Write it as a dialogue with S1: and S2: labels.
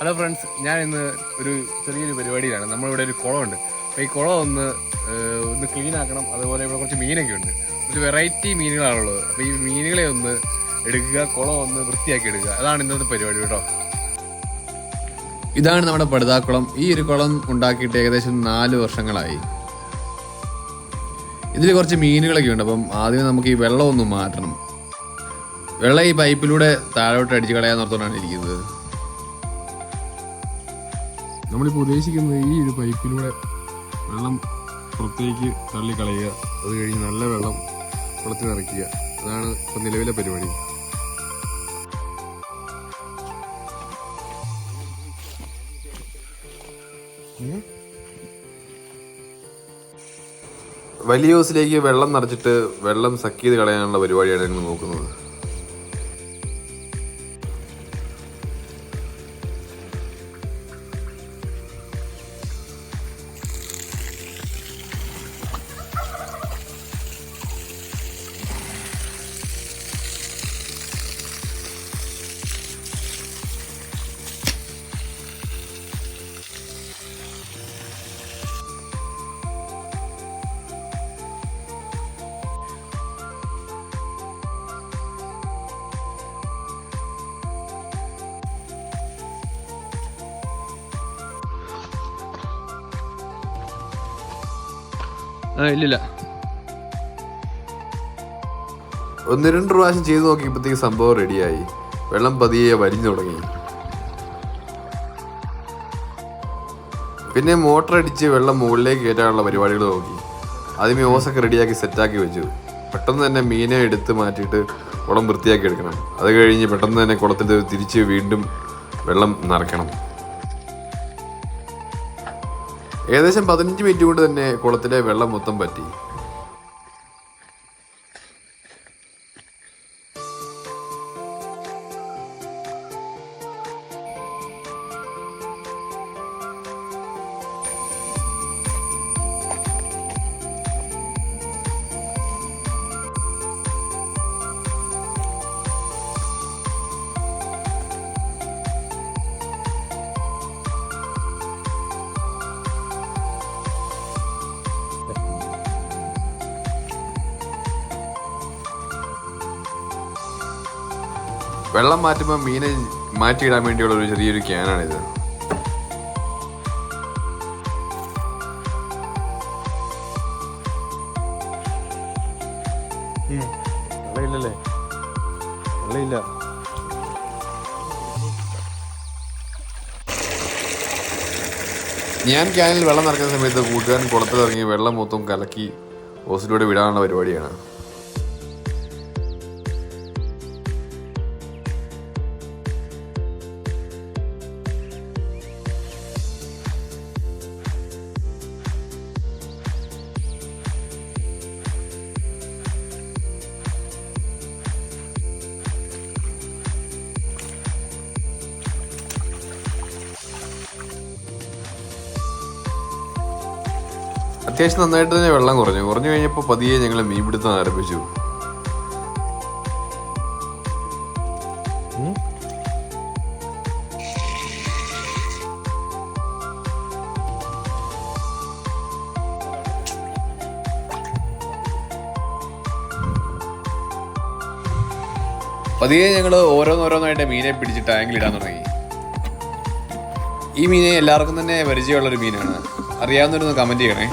S1: Hello friends, ഞാൻ ഇന്ന് ഒരു ചെറിയൊരു പരിപാടിയിലാണ്. നമ്മളിവിടെ ഒരു കുളമുണ്ട്. അപ്പോൾ ഈ കുളം ഒന്ന് ക്ലീൻ ആക്കണം. അതുപോലെ ഇവിടെ കുറച്ച് മീനൊക്കെ ഉണ്ട്. കുറച്ച് വെറൈറ്റി മീനുകളാണുള്ളത്. അപ്പോൾ ഈ മീനുകളെ ഒന്ന് എടുക്കുക, കുളം ഒന്ന് വൃത്തിയാക്കി എടുക്കുക. അതാണ് ഇന്നത്തെ പരിപാടി കേട്ടോ. ഇതാണ് നമ്മുടെ പടുതാക്കുളം. ഈ ഒരു കുളം ഉണ്ടാക്കിയിട്ട് ഏകദേശം 4 വർഷങ്ങളായി. ഇതിൽ കുറച്ച് മീനുകളൊക്കെ ഉണ്ട്. അപ്പം ആദ്യം നമുക്ക് ഈ വെള്ളം ഒന്ന് മാറ്റണം. വെള്ളം ഈ പൈപ്പിലൂടെ താഴോട്ട് അടിച്ച് കളയാന്നോർത്താണ് ഇരിക്കുന്നത്. നമ്മളിപ്പോൾ ഉദ്ദേശിക്കുന്നത് ഈ ഒരു പൈപ്പിലൂടെ വെള്ളം പുറത്തേക്ക് തള്ളിക്കളയുക. അത് കഴിഞ്ഞ് നല്ല വെള്ളം കുളത്തിൽ നിറയ്ക്കുക. അതാണ് ഇപ്പം നിലവിലെ പരിപാടി. വലിയ ഹൗസിലേക്ക് വെള്ളം നിറച്ചിട്ട് വെള്ളം സക്ക് ചെയ്ത് കളയാനുള്ള പരിപാടിയാണ് ഞങ്ങൾ നോക്കുന്നത്. ഇല്ലില്ല, 1-2 പ്രാവശ്യം ചെയ്ത് നോക്കിയപ്പോഴത്തേക്ക് സംഭവം റെഡിയായി. വെള്ളം പതിയെ വലിഞ്ഞു തുടങ്ങി. പിന്നെ മോട്ടർ അടിച്ച് വെള്ളം മുകളിലേക്ക് കയറ്റാനുള്ള പരിപാടികൾ നോക്കി. ആദ്യമേ ഓസൊക്കെ റെഡിയാക്കി സെറ്റാക്കി വെച്ചു. പെട്ടെന്ന് തന്നെ മീനെ എടുത്ത് മാറ്റിയിട്ട് കുളം വൃത്തിയാക്കി എടുക്കണം. അത് കഴിഞ്ഞ് പെട്ടെന്ന് തന്നെ കുളത്തിൽ തിരിച്ച് വീണ്ടും വെള്ളം നിറയ്ക്കണം. ഏകദേശം 15 മിനിറ്റ് കൊണ്ട് തന്നെ കുളത്തിലെ വെള്ളം മൊത്തം പറ്റി. വെള്ളം മാറ്റുമ്പോൾ മീനെ മാറ്റിയിടാൻ വേണ്ടിയുള്ള ഒരു ചെറിയൊരു ക്യാനാണിത്. വെള്ളമില്ലല്ലേ? വെള്ളമില്ല. ഞാൻ ക്യാനിൽ വെള്ളം നിറയ്ക്കുന്ന സമയത്ത് കൂട്ടുകാരൻ കുളത്തിലിറങ്ങി വെള്ളം മൊത്തം കലക്കി ഓസിലൂടെ വിടാനുള്ള പരിപാടിയാണ്. അത്യാവശ്യം നന്നായിട്ട് തന്നെ വെള്ളം കുറഞ്ഞു കഴിഞ്ഞപ്പോൾ പതിയെ ഞങ്ങൾ മീൻപിടുത്തം ആരംഭിച്ചു. പതിയെ ഞങ്ങൾ ഓരോന്നോരോന്നായിട്ട് മീനെ പിടിച്ച് ടാങ്കിലിടാൻ തുടങ്ങി. ഈ മീനെ എല്ലാവർക്കും തന്നെ പരിചയമുള്ളൊരു മീനാണ്. അറിയാവുന്നവരൊന്ന് കമൻറ്റ് ചെയ്യണേ.